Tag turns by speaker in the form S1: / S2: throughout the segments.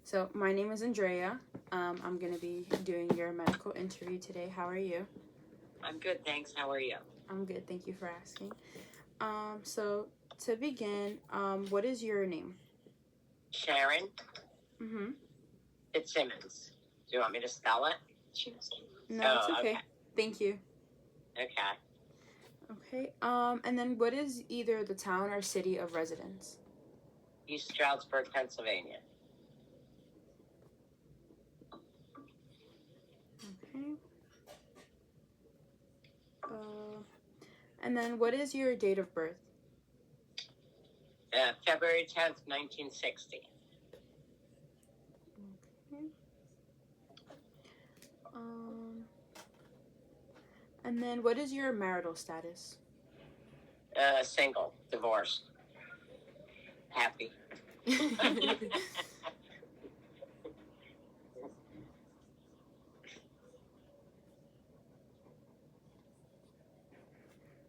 S1: So my name is Andrea. I'm going to be doing your medical interview today. How are you?
S2: I'm good, thanks. How are you?
S1: I'm good. Thank you for asking. So to begin, what is your name?
S2: Sharon
S1: Mm-hmm.
S2: Fitzsimmons. Do you want me to spell it?
S1: No, it's okay. Thank you.
S2: Okay.
S1: Okay. And then what is either the town or city of residence?
S2: East Stroudsburg, Pennsylvania.
S1: Okay. And then what is your date of birth?
S2: February 10th, 1960.
S1: Okay. And then what is your marital status?
S2: Single, divorced. Happy.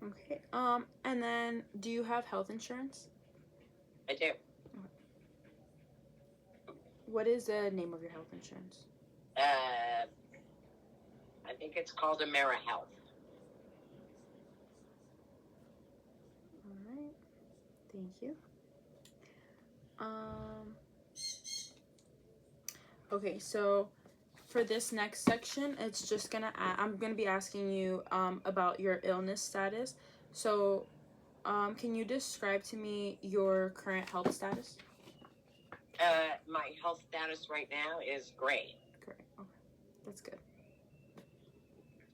S1: Okay. And then do you have health insurance?
S2: I do.
S1: What is the name of your health insurance?
S2: I think it's called AmeriHealth.
S1: All right. Thank you. Okay, so for this next section, it's just I'm gonna be asking you about your illness status. So, can you describe to me your current health status?
S2: My health status right now is great.
S1: Great. Okay, that's good.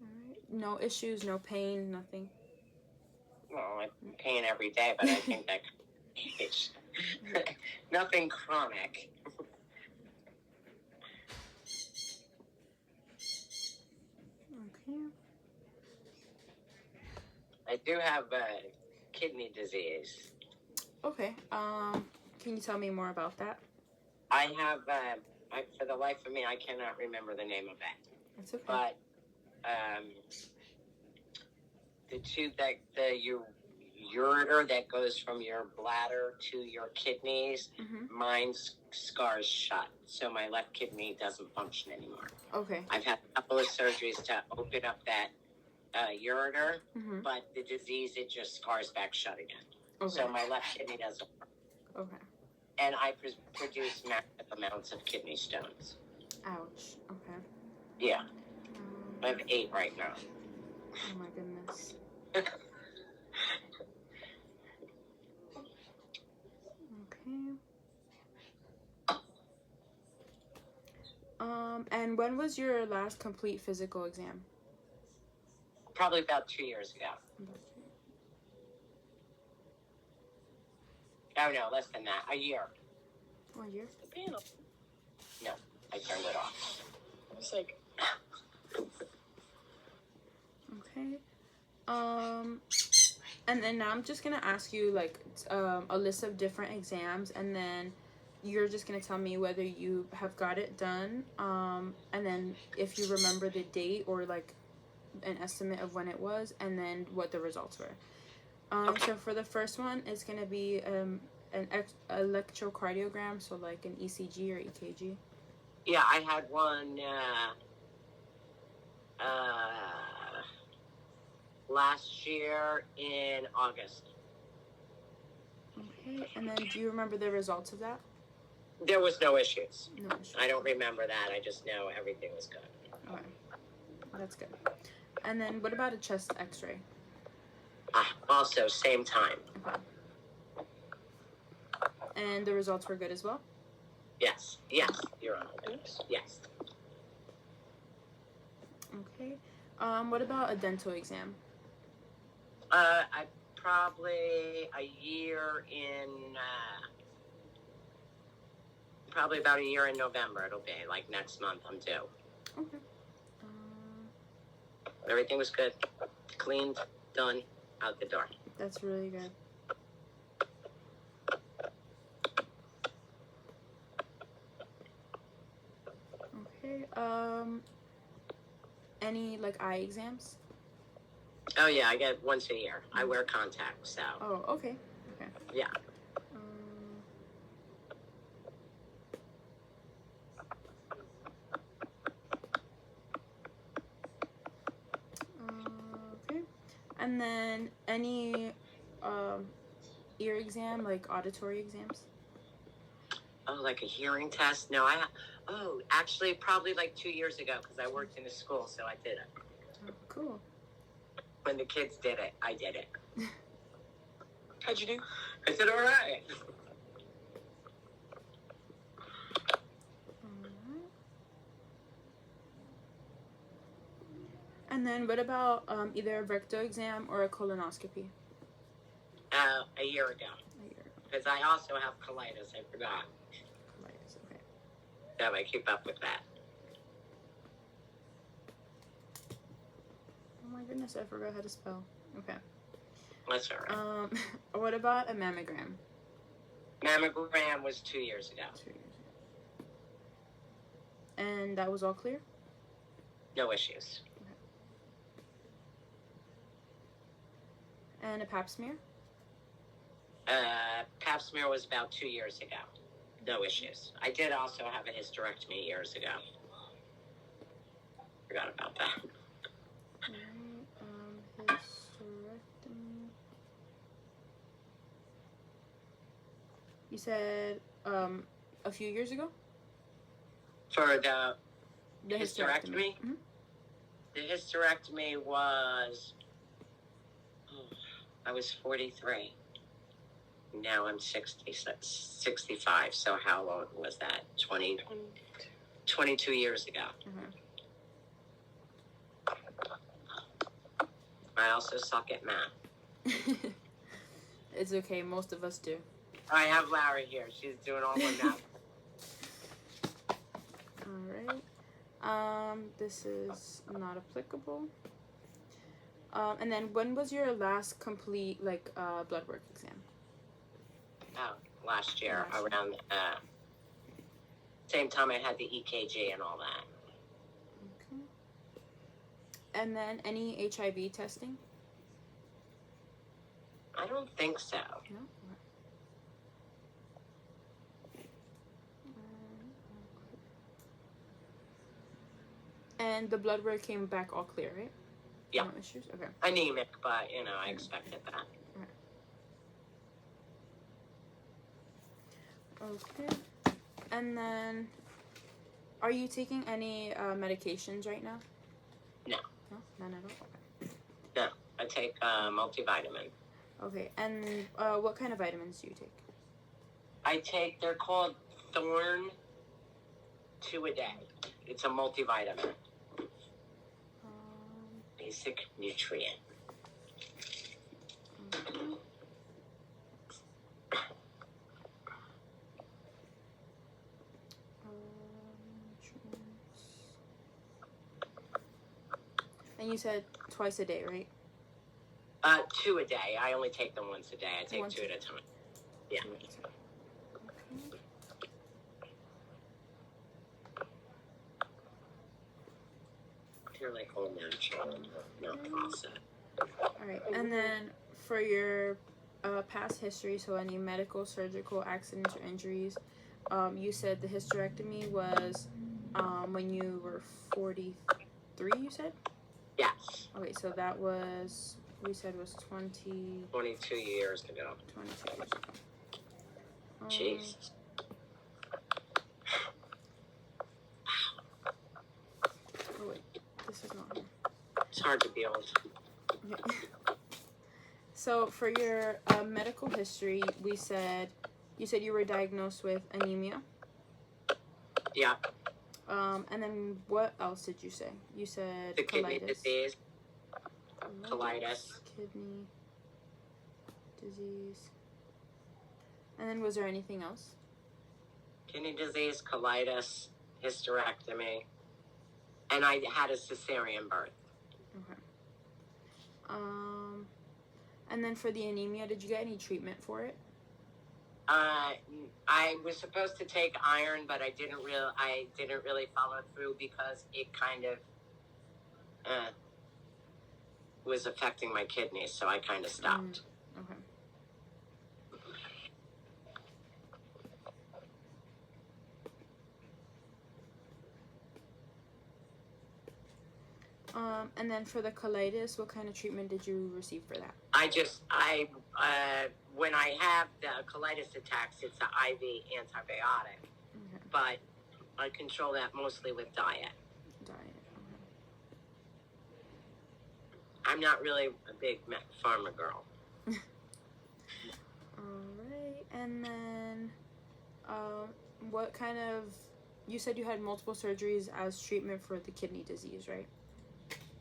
S1: All right. No issues, no pain, nothing.
S2: Well, I'm pain every day, but I think that nothing chronic.
S1: Okay.
S2: I do have kidney disease.
S1: Okay. Can you tell me more about that?
S2: I have, for the life of me, I cannot remember the name of it.
S1: That's okay.
S2: But the tube the ureter that goes from your bladder to your kidneys, mine scars shut, so my left kidney doesn't function anymore.
S1: Okay.
S2: I've had a couple of surgeries to open up that ureter, but the disease, it just scars back shut again. Okay. So my left kidney doesn't work. Okay. And I produce massive amounts of kidney stones.
S1: Ouch. Okay.
S2: Yeah. I have 8 right now.
S1: Oh my goodness. Okay. And when was your last complete physical exam?
S2: Probably about 2 years ago. Oh, no, less than that. A year.
S1: 1 year?
S2: The panel. No, I turned it off. I was like...
S1: Okay. And then now I'm just gonna ask you like a list of different exams, and then you're just gonna tell me whether you have got it done, and then if you remember the date or like an estimate of when it was, and then what the results were.
S2: Okay.
S1: So for the first one, it's gonna be an electrocardiogram, so like an ECG or EKG.
S2: Yeah, I had one last year in August.
S1: Okay, and then do you remember the results of that?
S2: There was no issues.
S1: No issues.
S2: I don't remember that. I just know everything was good.
S1: Okay, that's good. And then what about a chest x-ray?
S2: Also, same time.
S1: Okay. And the results were good as well?
S2: Yes, Your Honor. Yes.
S1: Okay. What about a dental exam?
S2: I probably about a year in November. It'll be like next month. I'm due.
S1: Okay.
S2: Everything was good, cleaned, done, out the door.
S1: That's really good. Okay. Any like eye exams?
S2: Oh yeah, I get once a year. I wear contacts, so.
S1: Oh, okay. Okay.
S2: Yeah.
S1: And then any ear exam, like auditory exams?
S2: Oh, like a hearing test? No, actually, probably like 2 years ago, because I worked in a school, so I did it.
S1: Oh, cool.
S2: When the kids did it, I did it. How'd you do? I said, all right.
S1: And then what about either a rectal exam or a colonoscopy?
S2: A year ago. Because I also have colitis. I forgot.
S1: Colitis, okay.
S2: So I keep up with that.
S1: Oh my goodness, I forgot how to spell. Okay.
S2: That's all right.
S1: What about a mammogram?
S2: Mammogram was 2 years ago.
S1: 2 years ago. And that was all clear?
S2: No issues.
S1: And a pap smear?
S2: Pap smear was about 2 years ago. No issues. I did also have a hysterectomy years ago. Forgot about that.
S1: Hysterectomy. You said a few years ago?
S2: For the hysterectomy?
S1: Mm-hmm.
S2: The hysterectomy was... I was 43. Now I'm 65. So how long was that? 22 years ago. Mm-hmm. I also suck at math.
S1: It's okay. Most of us do.
S2: I have Larry here. She's doing all my math.
S1: All right. This is not applicable. And then when was your last complete blood work exam?
S2: Oh, last year around same time I had the EKG and all that.
S1: Okay. And then any HIV testing?
S2: I don't think so.
S1: No. And the blood work came back all clear, right?
S2: Yeah.
S1: No issues? Okay.
S2: Anemic, but, I expected that.
S1: Okay. And then, are you taking any medications right now?
S2: No.
S1: No? None at all? Okay.
S2: No. I take multivitamin.
S1: Okay. And what kind of vitamins do you take?
S2: They're called Thorne 2 a day. It's a multivitamin. Basic nutrient.
S1: Okay. And you said twice a day, right?
S2: 2 a day. I only take them once a day. I take 2 at a time. Yeah. You're like all natural, not processed.
S1: All right, and then for your past history, so any medical, surgical, accidents, or injuries, you said the hysterectomy was when you were 43, you said?
S2: Yes.
S1: Okay, so that was, we said was
S2: 22 years ago.
S1: 22 years ago.
S2: Jeez.
S1: Oh wait, this is not here.
S2: It's hard to be old.
S1: Okay. So for your medical history, you said you were diagnosed with anemia.
S2: Yeah.
S1: And then what else did you say? You said
S2: the
S1: colitis.
S2: Kidney disease. Colitis.
S1: Kidney disease. And then was there anything else?
S2: Kidney disease, colitis, hysterectomy, and I had a cesarean birth.
S1: Okay. And then for the anemia, did you get any treatment for it?
S2: I was supposed to take iron, but I didn't really follow through because it kind of was affecting my kidneys, so I kind of stopped.
S1: Okay. And then for the colitis, what kind of treatment did you receive for that?
S2: When I have the colitis attacks, it's an IV antibiotic. Okay. But I control that mostly with diet.
S1: Diet. Okay.
S2: I'm not really a big pharma girl.
S1: All right. And then, what kind of... You said you had multiple surgeries as treatment for the kidney disease, right?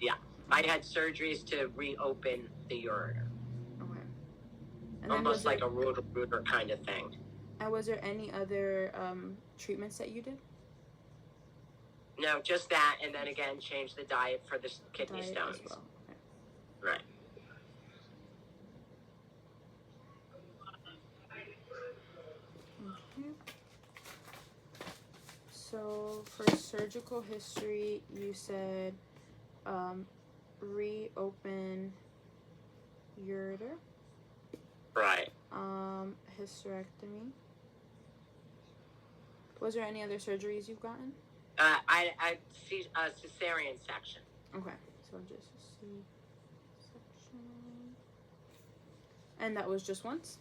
S2: Yeah. I had surgeries to reopen the ureter. Okay. And almost like a root-a-rooter kind of thing.
S1: And was there any other treatments that you did?
S2: No, just that, and then again, change the diet for the kidney stones. As well. Okay. Right.
S1: Okay. So for surgical history, you said reopen ureter.
S2: Right.
S1: Hysterectomy. Was there any other surgeries you've gotten?
S2: I see a cesarean section.
S1: Okay, so just a C-section. And that was just once?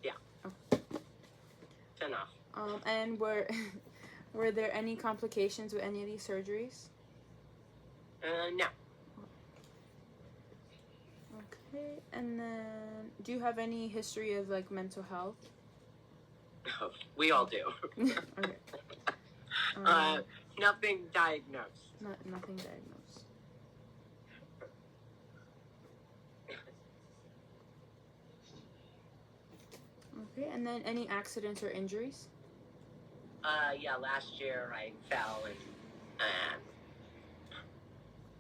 S2: Yeah.
S1: Okay.
S2: It's enough.
S1: And were there any complications with any of these surgeries?
S2: No.
S1: Okay, and then do you have any history of like mental health?
S2: We all do.
S1: Okay.
S2: Nothing diagnosed.
S1: Nothing diagnosed. Okay, and then any accidents or injuries?
S2: Yeah, last year I fell and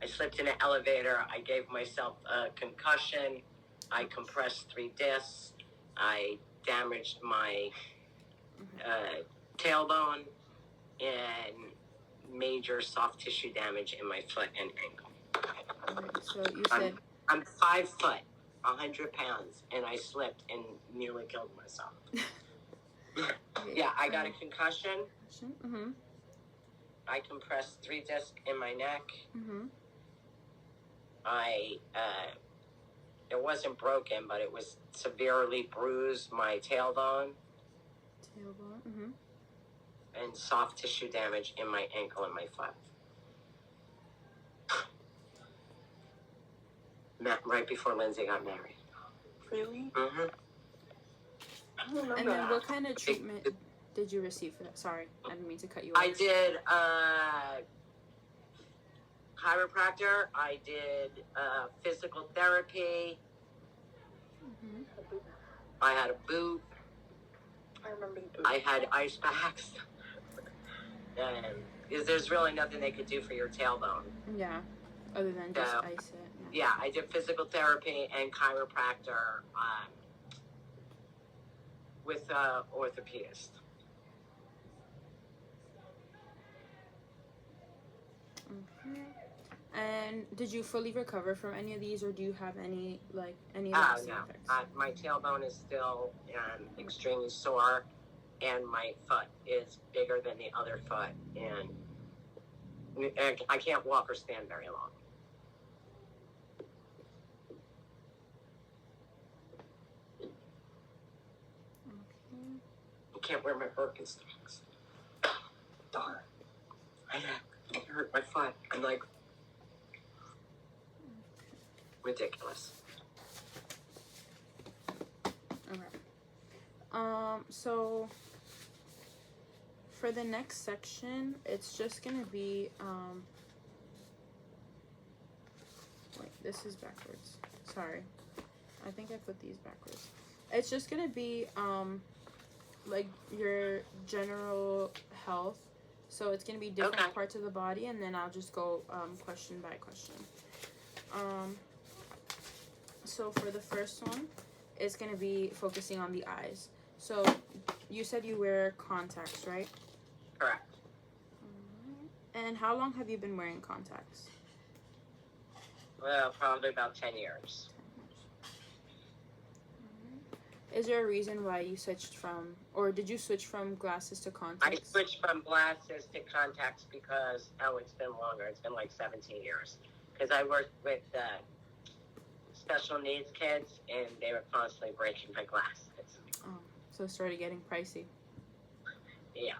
S2: I slipped in an elevator. I gave myself a concussion. I compressed 3 discs. I damaged my tailbone and major soft tissue damage in my foot and ankle.
S1: Okay, so you said...
S2: I'm 5 foot, 100 pounds, and I slipped and nearly killed myself. Yeah, I got a concussion.
S1: Mm-hmm.
S2: I compressed 3 discs in my neck.
S1: Mm-hmm.
S2: It wasn't broken, but it was severely bruised my tailbone.
S1: Mm-hmm.
S2: And soft tissue damage in my ankle and my foot. Right before Lindsay got married.
S1: Really?
S2: Mm-hmm.
S1: And then what kind of treatment did you receive for that? Sorry, I didn't mean to cut you off.
S2: I did chiropractor. I did physical therapy.
S1: Mm-hmm.
S2: I had a boot.
S3: I remember the boot.
S2: I had ice packs. Because there's really nothing they could do for your tailbone.
S1: Yeah, other than just ice it.
S2: Yeah, I did physical therapy and chiropractor with an orthopedist.
S1: Okay. And did you fully recover from any of these, or do you have any
S2: No.
S1: effects?
S2: My tailbone is still extremely sore, and my foot is bigger than the other foot, and I can't walk or stand very long.
S1: Okay.
S2: I can't wear my Birkenstocks. Darn. I hurt my foot. I'm like ridiculous.
S1: Okay. So for the next section, it's just gonna be wait, this is backwards. Sorry. I think I put these backwards. It's just gonna be like your general health. So it's gonna be different parts of the body, and then I'll just go question by question. So for the first one, it's gonna be focusing on the eyes. So you said you wear contacts, right?
S2: Correct.
S1: And how long have you been wearing contacts?
S2: Well, probably about 10 years.
S1: Is there a reason why you switched from, or did you switch from glasses to contacts?
S2: I switched from glasses to contacts because, it's been longer. It's been like 17 years. Because I worked with special needs kids, and they were constantly breaking my glasses.
S1: Oh, so it started getting pricey.
S2: Yeah.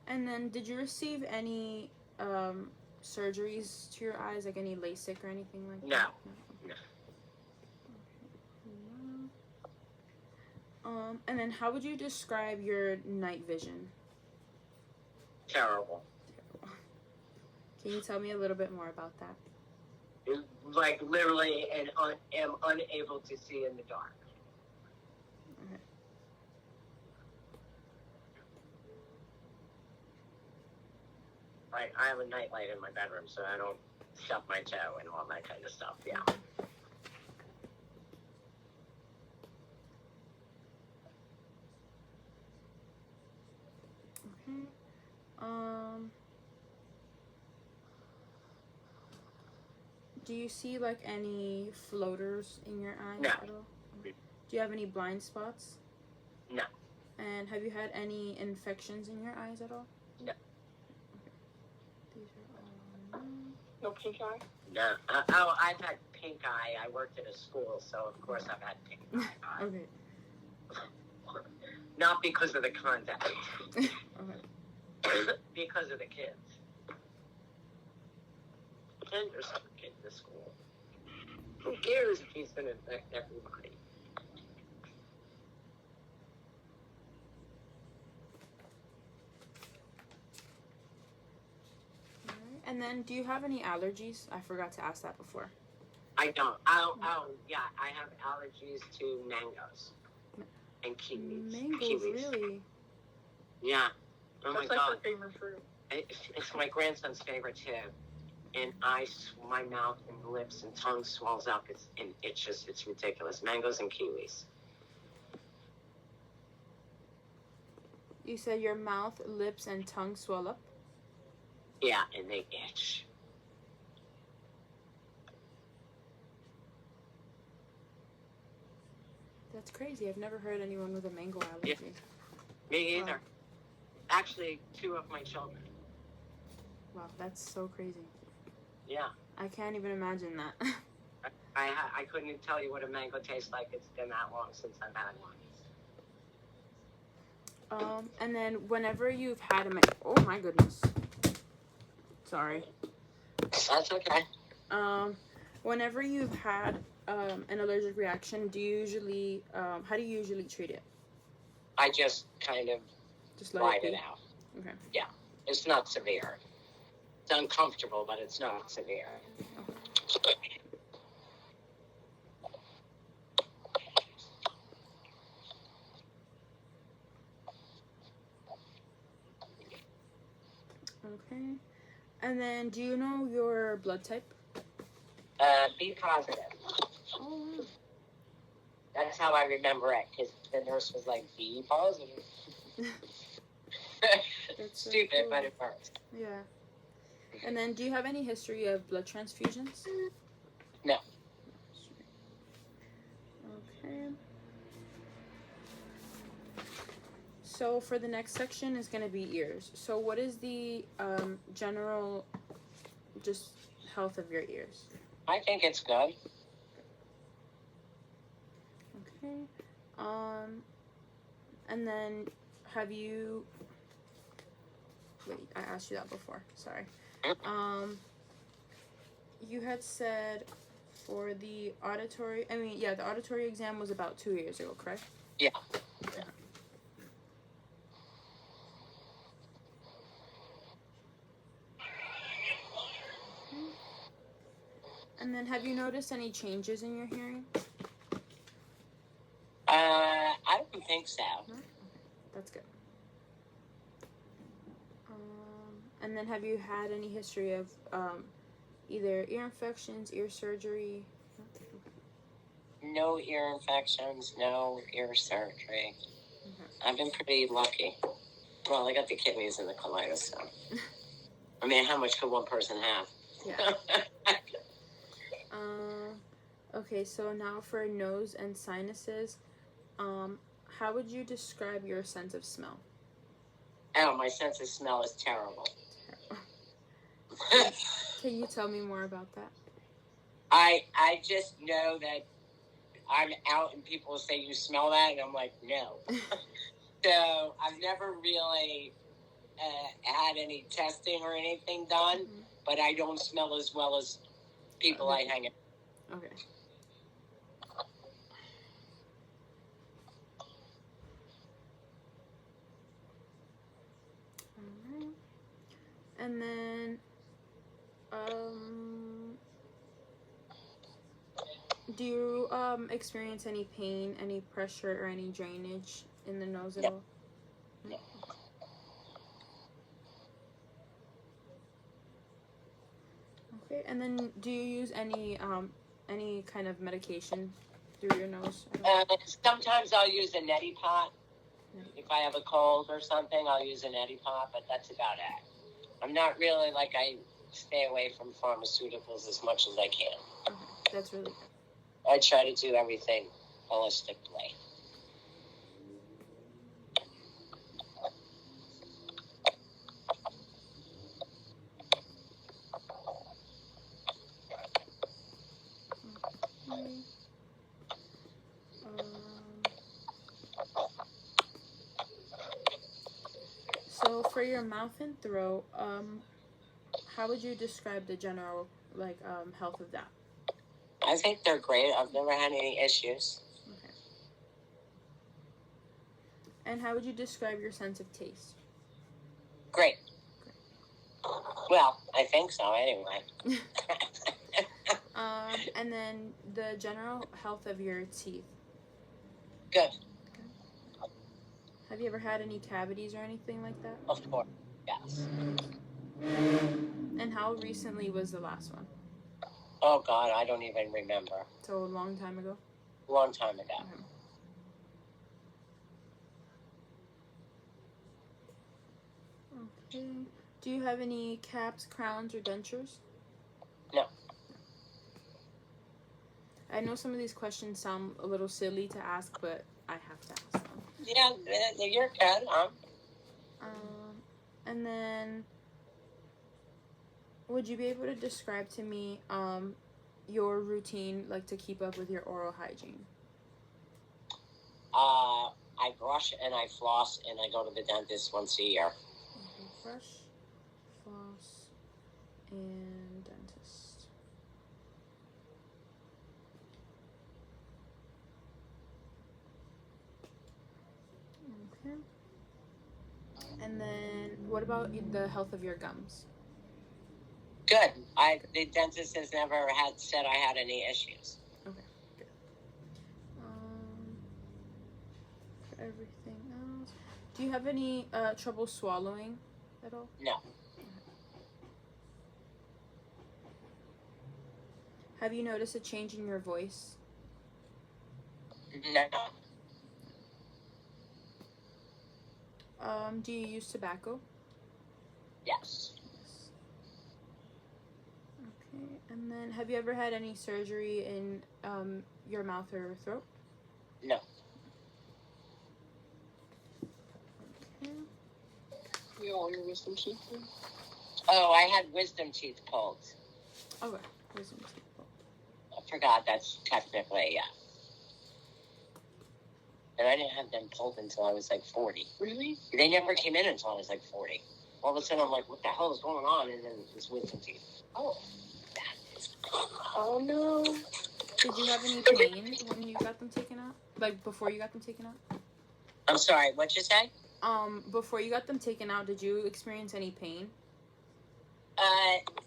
S1: And then, did you receive any surgeries to your eyes, like any LASIK or anything like that?
S2: No.
S1: And then, how would you describe your night vision?
S2: Terrible.
S1: Can you tell me a little bit more about that?
S2: Like literally, and am unable to see in the dark.
S1: Okay.
S2: Like, I have a nightlight in my bedroom, so I don't stub my toe and all that kind of stuff. Yeah.
S1: Okay. Do you see like any floaters in your eyes
S2: No.
S1: at all? Do you have any blind spots?
S2: No.
S1: And have you had any infections in your eyes at all?
S2: No.
S1: Okay. These are all
S3: No pink eye?
S2: No. I've had pink eye. I worked at a school, so of course I've had pink eye.
S1: Okay.
S2: Not because of the contact.
S1: Okay.
S2: Because of the kids. And there's some kid in the school. Who cares if he's going to infect everybody?
S1: And then, do you have any allergies? I forgot to ask that before.
S2: I don't. Yeah, I have allergies to mangoes and kiwis.
S1: Mangoes, really?
S2: Yeah. Oh my
S3: That's like
S2: God.
S3: her favorite fruit.
S2: It's my grandson's favorite too. And my mouth and lips and tongue swells up. It's ridiculous. Mangoes and kiwis.
S1: You said your mouth, lips, and tongue swell up?
S2: Yeah, and they itch.
S1: That's crazy. I've never heard anyone with a mango allergy.
S2: Yeah. Me either. Wow. Actually, 2 of my children.
S1: Wow, that's so crazy.
S2: Yeah.
S1: I can't even imagine that.
S2: I couldn't tell you what a mango tastes like. It's been that long since I've had one.
S1: And then whenever you've had a mango... Oh my goodness. Sorry.
S2: That's okay.
S1: Whenever you've had an allergic reaction, do you usually... how do you usually treat it?
S2: I just kind of ride it out.
S1: Okay.
S2: Yeah. It's not severe. It's uncomfortable, but it's not severe.
S1: Okay. And then, do you know your blood type?
S2: B positive.
S1: Oh, wow.
S2: That's how I remember it, because the nurse was like, B positive.
S1: That's
S2: stupid,
S1: so cool.
S2: but it works.
S1: Yeah. And then, do you have any history of blood transfusions?
S2: No.
S1: Okay. So for the next section is going to be ears. So what is the general just health of your ears?
S2: I think it's good.
S1: Okay. And then have you... Wait, I asked you that before. Sorry. You had said for the auditory... the auditory exam was about 2 years ago, correct?
S2: Yeah.
S1: Okay. And then have you noticed any changes in your hearing?
S2: I don't think so.
S1: No? Okay. That's good. And then have you had any history of either ear infections, ear surgery? Okay.
S2: no ear infections, no ear surgery. I've been pretty lucky. Well, I got the kidneys and the colitis, so. I mean, how much could one person have?
S1: Yeah. Okay, so now for nose and sinuses, how would you describe your sense of smell?
S2: Oh, my sense of smell is terrible.
S1: Can you tell me more about that?
S2: I just know that I'm out and people say, you smell that? And I'm like, no. So I've never really had any testing or anything done, but I don't smell as well as people I hang out.
S1: Okay. Alright. And then, do you experience any pain, any pressure, or any drainage in the nose at all?
S2: No.
S1: Okay, and then do you use any kind of medication through your nose?
S2: Sometimes I'll use a neti pot. If I have a cold or something, I'll use a neti pot, but that's about it. I'm not really I stay away from pharmaceuticals as much as I can.
S1: Okay, that's really good.
S2: I try to do everything holistically.
S1: So for your mouth and throat, how would you describe the general health of that?
S2: I think they're great. I've never had any issues.
S1: Okay. And how would you describe your sense of taste?
S2: Great. Well, I think so anyway.
S1: And then the general health of your teeth.
S2: Good.
S1: Okay. Have you ever had any cavities or anything like that?
S2: Of course, yes.
S1: And how recently was the last one?
S2: Oh, God, I don't even remember.
S1: So a long time ago?
S2: A long time ago.
S1: Okay. Do you have any caps, crowns, or dentures?
S2: No.
S1: I know some of these questions sound a little silly to ask, but I have to ask them.
S2: Yeah, you're good, huh?
S1: And then, would you be able to describe to me your routine, to keep up with your oral hygiene?
S2: I brush and I floss and I go to the dentist once a year.
S1: Okay, brush, floss, and dentist. Okay. And then, what about the health of your gums?
S2: Good. The dentist has never said I had any issues.
S1: Okay, good. For everything else, do you have any trouble swallowing at all?
S2: No.
S1: Have you noticed a change in your voice?
S2: No.
S1: Do you use tobacco?
S2: Yes.
S1: Okay, and then have you ever had any surgery in your mouth or throat?
S2: No.
S1: Okay.
S3: You all your wisdom teeth?
S2: Oh, I had wisdom teeth pulled.
S1: Okay, wisdom teeth pulled.
S2: I forgot that's technically, yeah. And I didn't have them pulled until I was 40.
S3: Really?
S2: They never came in until I was 40. All of a sudden I'm like, what the hell is going on? And then it's wisdom teeth. Oh, that is cool.
S3: Oh no.
S1: Did you have any pain when you got them taken out? Before you got them taken out?
S2: I'm sorry, what'd you say?
S1: Before you got them taken out, did you experience any pain?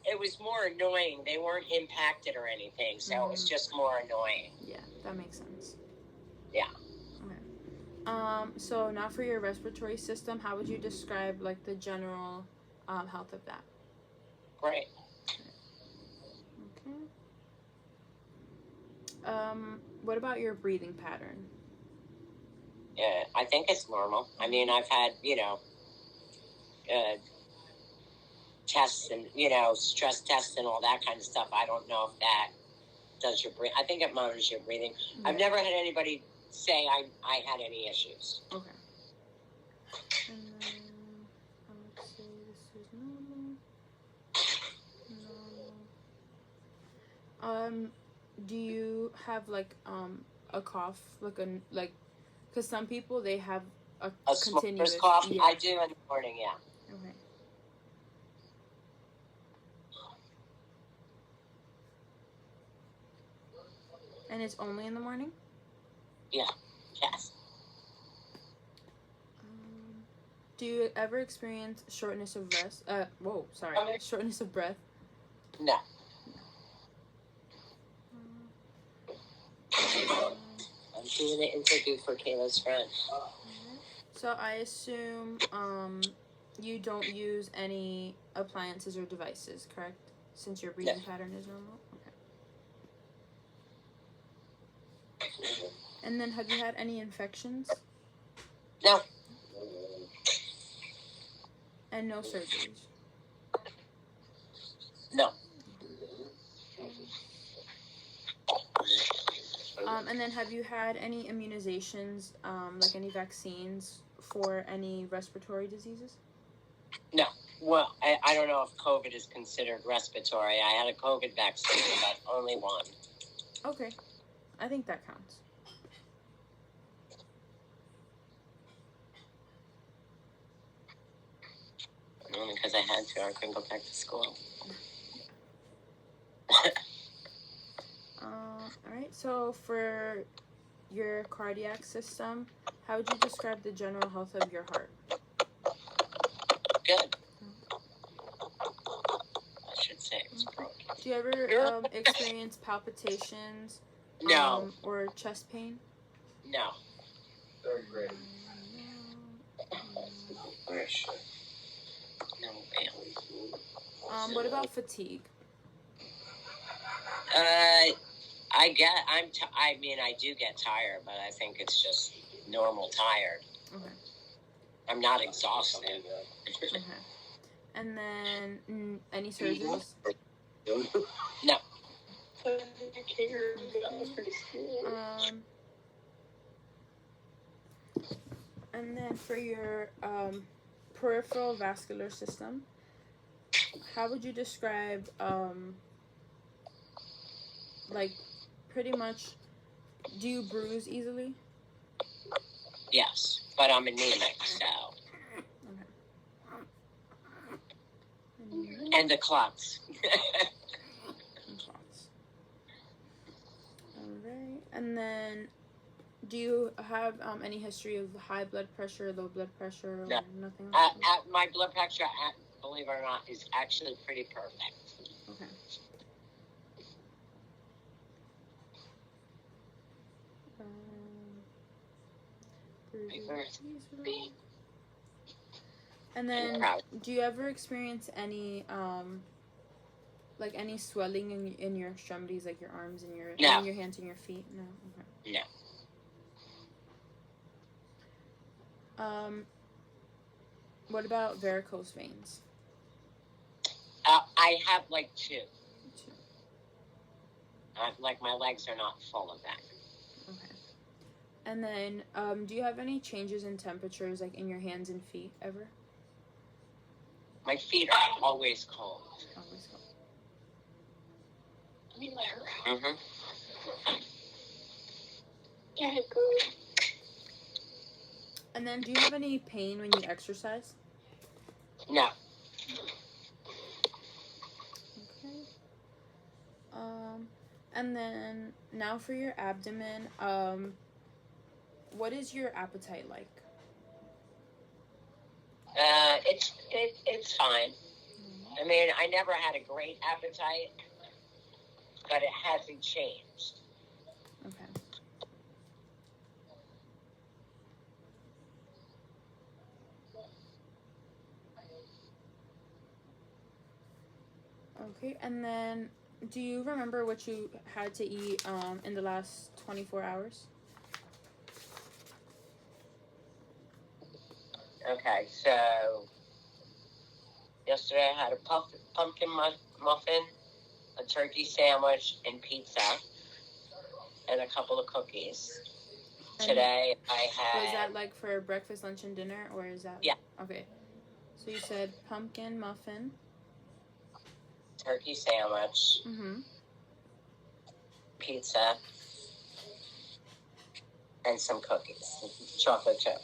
S2: It was more annoying. They weren't impacted or anything, so it was just more annoying.
S1: Yeah, that makes sense.
S2: Yeah.
S1: Okay. So now for your respiratory system, how would you describe the general health of that?
S2: Great.
S1: Okay. What about your breathing pattern?
S2: Yeah, I think it's normal. I mean, I've had, tests and, stress tests and all that kind of stuff. I don't know if that does your breathing. I think it monitors your breathing. Yeah. I've never had anybody say I had any issues.
S1: Okay. And then I would say this is normal. Do you have like a cough, because some people they have a continuous
S2: cough? Yeah. I do in the morning, yeah.
S1: Okay. And it's only in the morning?
S2: Yeah. Yes.
S1: Do you ever experience shortness of breath? Shortness of breath?
S2: No. I'm doing the interview for Kayla's friend.
S1: So I assume you don't use any appliances or devices, correct? Since your breathing pattern is normal? Okay. And then have you had any infections?
S2: No.
S1: And no surgeries?
S2: No.
S1: And then have you had any immunizations, like any vaccines for any respiratory diseases?
S2: No. Well, I don't know if COVID is considered respiratory. I had a COVID vaccine, but only one.
S1: Okay. I think that counts.
S2: Only because I had to. I couldn't go back to school.
S1: All right. So for your cardiac system, how would you describe the general health of your heart?
S2: Good. I should say it's broken.
S1: Do you ever experience palpitations?
S2: No.
S1: Or chest pain?
S2: No.
S3: Third grade.
S2: No, ma'am.
S1: What about fatigue?
S2: I do get tired, but I think it's just normal tired.
S1: Okay.
S2: I'm not exhausted.
S1: Okay. And then any surgeries?
S2: No.
S1: And then for your peripheral vascular system, how would you describe pretty much, do you bruise easily?
S2: Yes, but I'm anemic, so. Okay. And the clots.
S1: Alright, and then do you have any history of high blood pressure, low blood pressure, or
S2: no.
S1: Nothing like that?
S2: My blood pressure, believe it or not, is actually pretty perfect.
S1: Okay. And then, do you ever experience any any swelling in your extremities, like your arms and your hands and your feet? No. Okay.
S2: No.
S1: What about varicose veins?
S2: I have two. My legs are not full of that.
S1: Okay. And then, do you have any changes in temperatures, in your hands and feet, ever?
S2: My feet are always cold.
S1: Always cold.
S3: I mean, let her out.
S2: Mm-hmm.
S3: Yeah, good.
S1: And then, do you have any pain when you exercise?
S2: No.
S1: Okay. And then, now for your abdomen, what is your appetite like?
S2: It's fine. I mean, I never had a great appetite, but it hasn't changed.
S1: Okay. Okay, and then Do you remember what you had to eat in the last 24 hours?
S2: Okay, so yesterday I had a pumpkin muffin, a turkey sandwich, and pizza, and a couple of cookies. And today I had...
S1: Was that like for breakfast, lunch, and dinner, or is that...
S2: Yeah.
S1: Okay. So you said pumpkin muffin.
S2: Turkey sandwich.
S1: Mm-hmm.
S2: Pizza. And some cookies. Chocolate chip.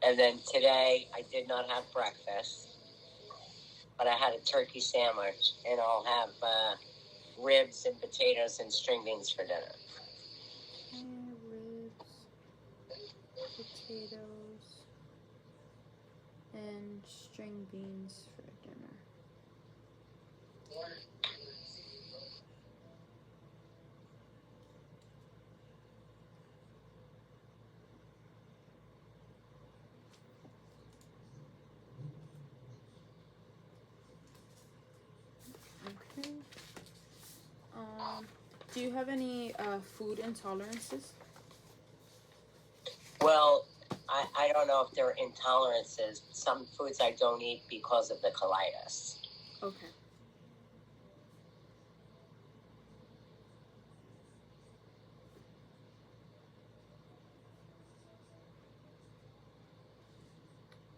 S2: And then today I did not have breakfast, but I had a turkey sandwich, and I'll have ribs and potatoes and string beans for dinner.
S1: Ribs, potatoes, and string beans for dinner. Okay. Do you have any food intolerances?
S2: Well, I don't know if they're intolerances. Some foods I don't eat because of the colitis.
S1: Okay.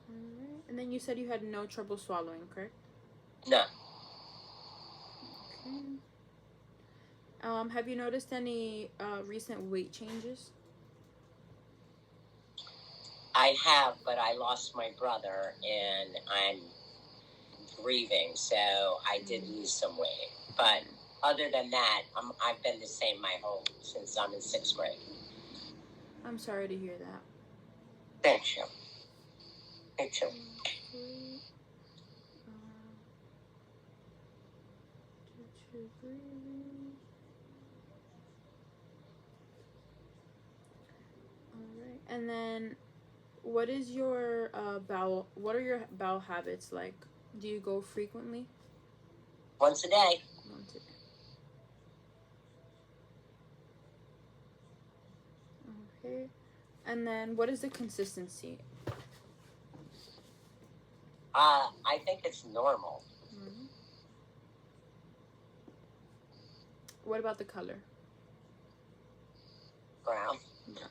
S1: Alright. And then you said you had no trouble swallowing, correct?
S2: No.
S1: Okay. Have you noticed any recent weight changes?
S2: I have, but I lost my brother, and I'm grieving, so I did lose some weight. But other than that, I've been the same since I'm in 6th grade.
S1: I'm sorry to hear that.
S2: Thank you. Me too. Alright, and then what is your what are your bowel habits like? Do you go frequently? Once a day.
S1: Once a day. Okay. And then what is the consistency?
S2: I think it's normal.
S1: Mm-hmm. What about the color?
S2: Brown.
S1: Okay.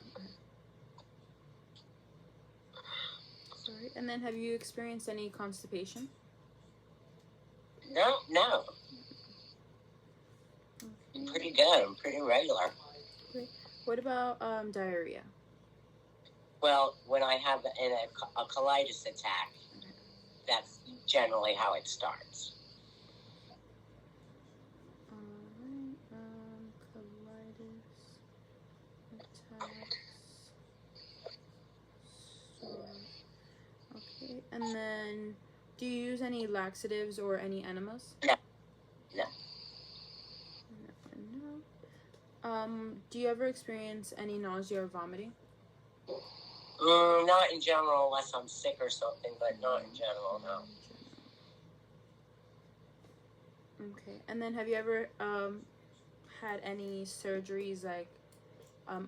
S1: Sorry. And then have you experienced any constipation?
S2: No.
S1: Okay.
S2: I'm pretty good. I'm pretty regular.
S1: Okay. What about diarrhea?
S2: Well, when I have a colitis attack, that's generally how it starts.
S1: Colitis attacks. Okay, and then do you use any laxatives or any enemas?
S2: No.
S1: Do you ever experience any nausea or vomiting?
S2: Not in general, unless I'm sick or something, but not in general, no.
S1: Okay, and then have you ever had any surgeries, like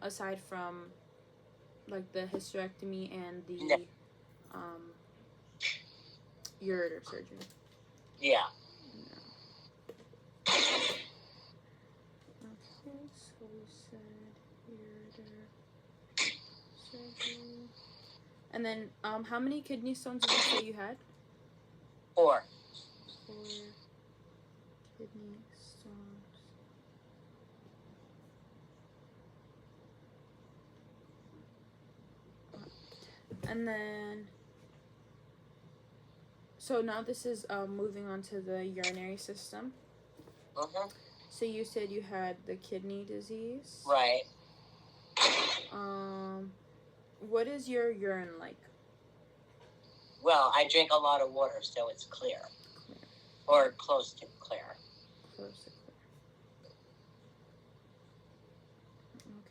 S1: aside from like the hysterectomy and the ureter surgery?
S2: Yeah.
S1: No. Okay, so we said ureter surgery. And then how many kidney stones did you say you had?
S2: 4.
S1: 4 kidney stones. And then, so now this is moving on to the urinary system.
S2: Mm-hmm.
S1: So you said you had the kidney disease.
S2: Right.
S1: What is your urine like?
S2: Well, I drink a lot of water, so it's clear. Or close to clear.
S1: Close to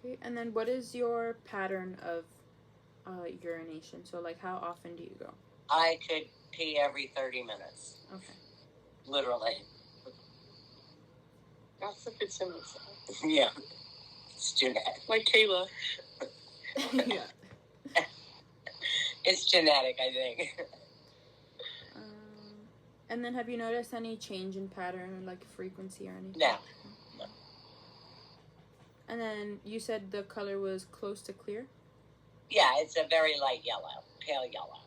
S1: clear. Okay, and then what is your pattern of urination? So, like, how often do you go?
S2: I could pee every 30 minutes.
S1: Okay.
S2: Literally.
S3: That's a bit similar.
S2: Yeah. It's genetic.
S3: Like Kayla.
S1: Yeah.
S2: It's genetic, I think.
S1: And then have you noticed any change in pattern, like frequency or anything?
S2: No.
S1: And then you said the color was close to clear?
S2: Yeah, it's a very light yellow, pale yellow.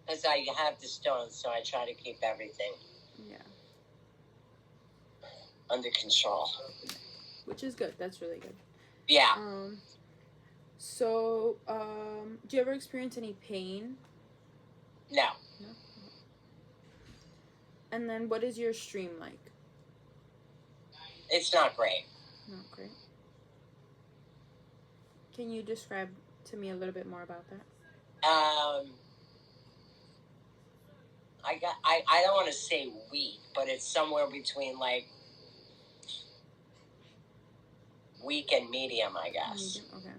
S2: Because I have the stones, so I try to keep everything under control.
S1: Which is good. That's really good.
S2: Yeah.
S1: So, do you ever experience any pain?
S2: No.
S1: No? And then what is your stream like?
S2: It's not great.
S1: Not great. Can you describe to me a little bit more about that?
S2: I don't want to say weak, but it's somewhere between like weak and medium, I guess.
S1: Medium, okay.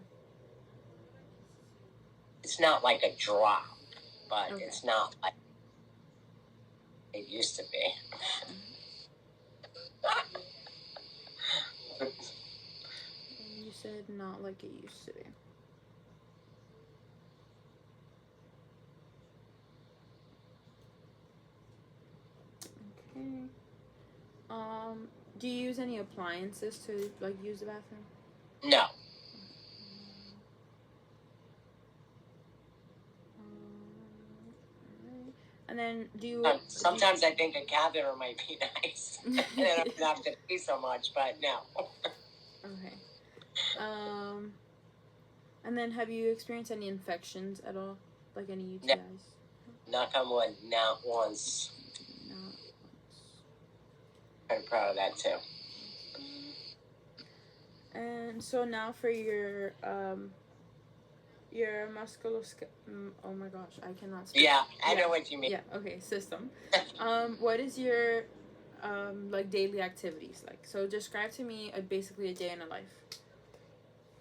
S2: It's not like a drop, but it's not like it used to be.
S1: And you said not like it used to be. Okay. Do you use any appliances to like use the bathroom?
S2: No.
S1: And then do you...
S2: Sometimes I think a catheter might be nice. And then I don't have to pee so much, but no.
S1: Okay. And then have you experienced any infections at all? Like any UTIs?
S2: No. Knock on wood, not once.
S1: Not once.
S2: I'm proud of that too.
S1: And so now for your musculoskeletal, oh my gosh, I cannot speak.
S2: Yeah, I know what you mean.
S1: Yeah, okay, system. What is your like daily activities like? So describe to me basically a day in a life.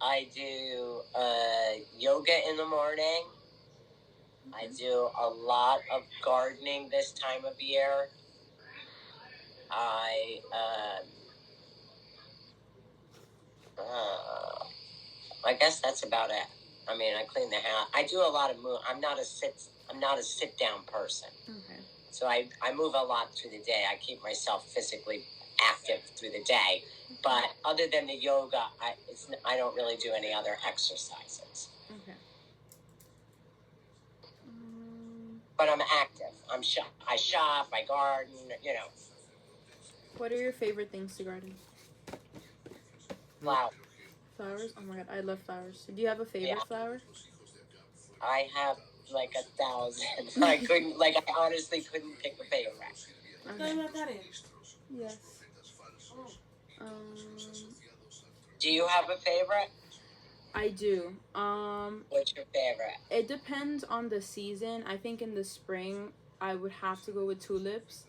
S2: I do yoga in the morning. I do a lot of gardening this time of year. I guess that's about it. I mean, I clean the house. I do a lot of move. I'm not a sit down person.
S1: Okay.
S2: So I move a lot through the day. I keep myself physically active through the day. But other than the yoga, I don't really do any other exercises.
S1: Okay.
S2: But I'm active. I shop. I garden. You know.
S1: What are your favorite things to garden?
S2: Flowers.
S1: Flowers? Oh my god, I love flowers. Do you have a favorite flower?
S2: I have like 1,000. I honestly couldn't pick a favorite.
S1: Okay. Yes.
S2: Do you have a favorite?
S1: I do.
S2: What's your favorite?
S1: It depends on the season. I think in the spring I would have to go with tulips.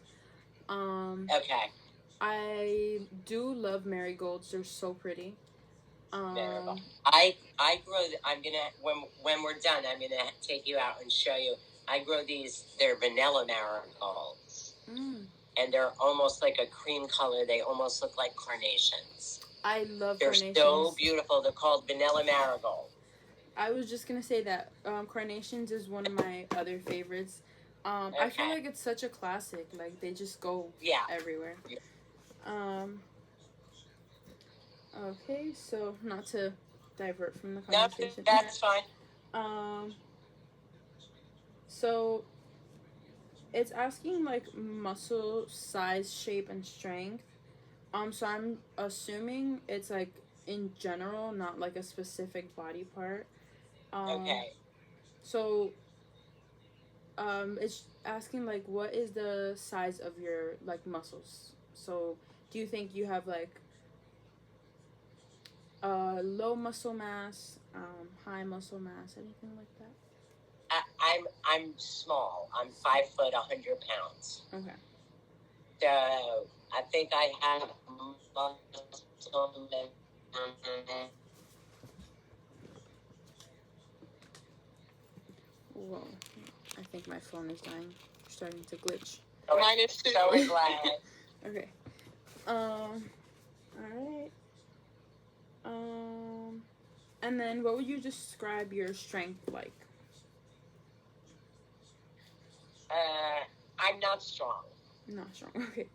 S2: Okay.
S1: I do love marigolds. They're so pretty.
S2: I grow. I'm gonna when we're done. I'm gonna take you out and show you. I grow these. They're vanilla marigolds, and they're almost like a cream color. They almost look like carnations.
S1: I love
S2: carnations. They're so beautiful. They're called vanilla marigold.
S1: I was just gonna say that carnations is one of my other favorites.
S2: Okay.
S1: I feel like it's such a classic. Like they just go everywhere.
S2: Yeah.
S1: Okay, so not to divert from the conversation.
S2: No, that's fine.
S1: So it's asking like muscle size, shape, and strength. So I'm assuming it's like in general, not like a specific body part.
S2: Okay.
S1: So it's asking like what is the size of your like muscles? So do you think you have like low muscle mass, high muscle mass, anything like that?
S2: I'm small. I'm 5 foot, 100 pounds.
S1: Okay.
S2: So I think I have muscle mass.
S1: Whoa! I think my phone is dying. Starting to glitch.
S3: Mine is too.
S2: So we're glad.
S1: Okay. Alright. And then what would you describe your strength like?
S2: I'm not strong.
S1: Not strong. Okay.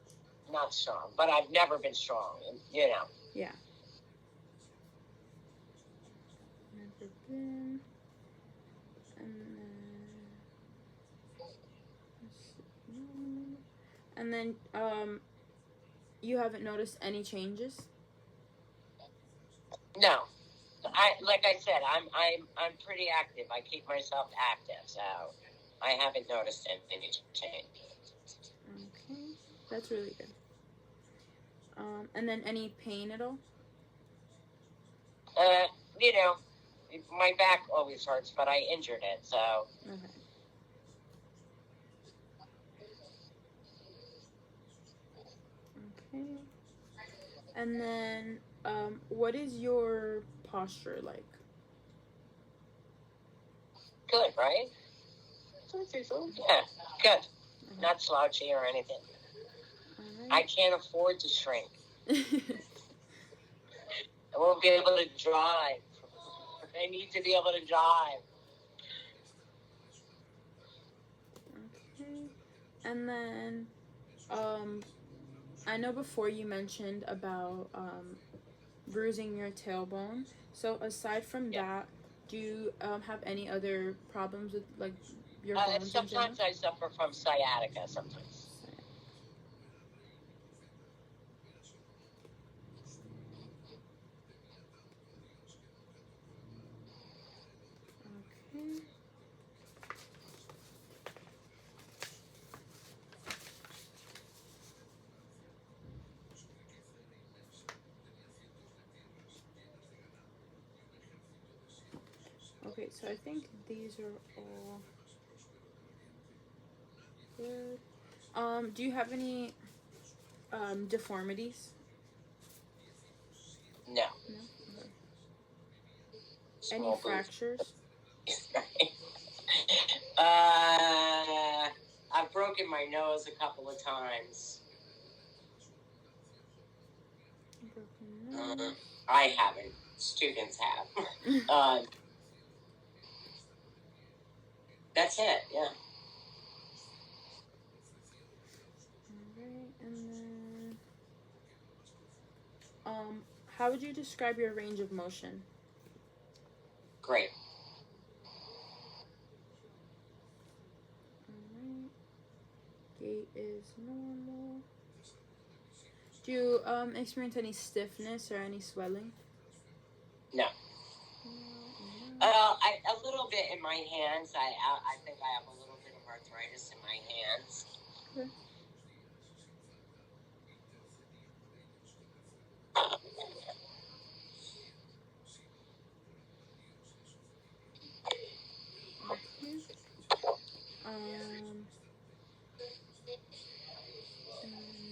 S2: Not strong, but I've never been strong. You know.
S1: Yeah. Never been. And then you haven't noticed any changes?
S2: No. Like I said, I'm pretty active. I keep myself active, so I haven't noticed any change.
S1: Okay, that's really good. And then any pain at all?
S2: You know, my back always hurts, but I injured it, so.
S1: Okay. Okay. And then, what is your posture like?
S2: Good, right? Yeah, good. Okay. Not slouchy or anything. Right. I can't afford to shrink. I won't be able to drive. I need to be able to drive.
S1: Okay. And then, I know before you mentioned about bruising your tailbone. So aside from that, do you have any other problems with like your bones?
S2: Sometimes I suffer from sciatica. Sometimes.
S1: Okay. Okay, so I think these are all good. Do you have any deformities?
S2: No.
S1: No? Okay. Any fractures?
S2: I've broken my nose a couple of times.
S1: Broken nose.
S2: I haven't. Students have. That's it, yeah.
S1: Alright, and then how would you describe your range of motion?
S2: Great.
S1: Alright. Gait is normal. Do you experience any stiffness or any swelling?
S2: No. A little bit in my hands. I think I have a little bit of arthritis in my hands.
S1: Okay.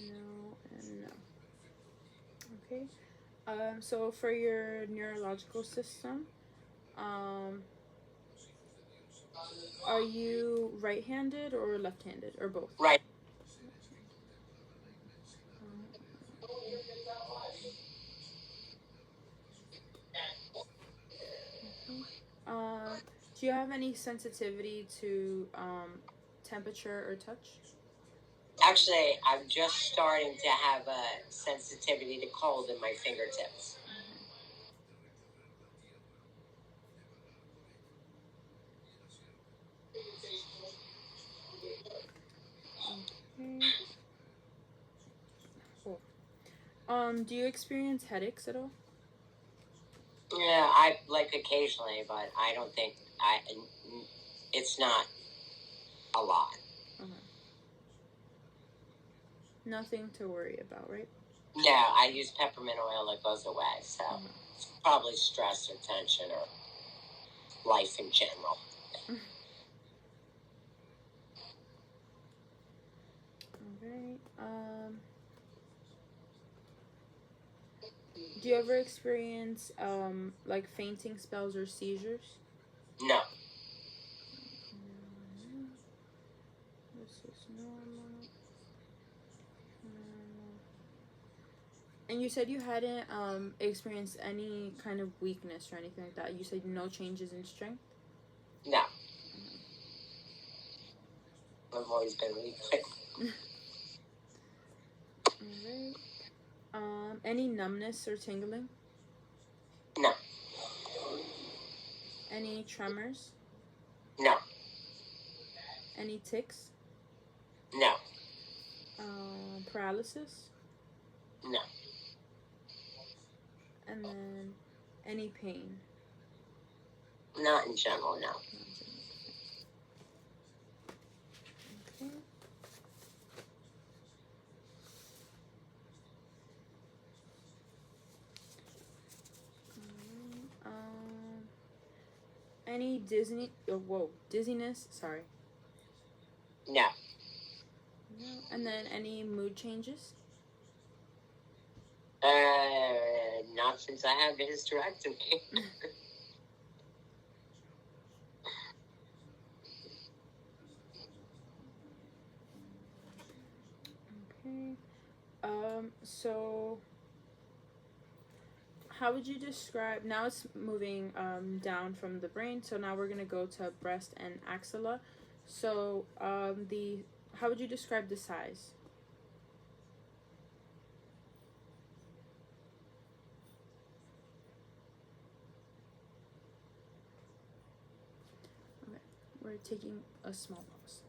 S1: No and no. Okay. So for your neurological system, are you right-handed or left-handed or both?
S2: Right.
S1: Do you have any sensitivity to temperature or touch?
S2: Actually, I'm just starting to have a sensitivity to cold in my fingertips.
S1: Okay. Cool. Do you experience headaches at all?
S2: Yeah, I like occasionally, but I don't think it's not a lot.
S1: Okay. Nothing to worry about, right?
S2: No, I use peppermint oil, it goes away, so it's probably stress or tension or life in general.
S1: Alright, do you ever experience, like fainting spells or seizures?
S2: No.
S1: This is normal. And you said you hadn't experienced any kind of weakness or anything like that. You said no changes in strength?
S2: No. I've always been weak.
S1: Alright. Any numbness or tingling?
S2: No.
S1: Any tremors?
S2: No.
S1: Any tics?
S2: No.
S1: Paralysis?
S2: No.
S1: And then any pain?
S2: Not in general, no.
S1: Okay. Any dizziness? Sorry.
S2: No.
S1: No. And then any mood changes?
S2: Not since I had the hysterectomy.
S1: Okay. So how would you describe, now it's moving down from the brain, so now we're going to go to breast and axilla. So how would you describe the size? Okay, we're taking a small pause.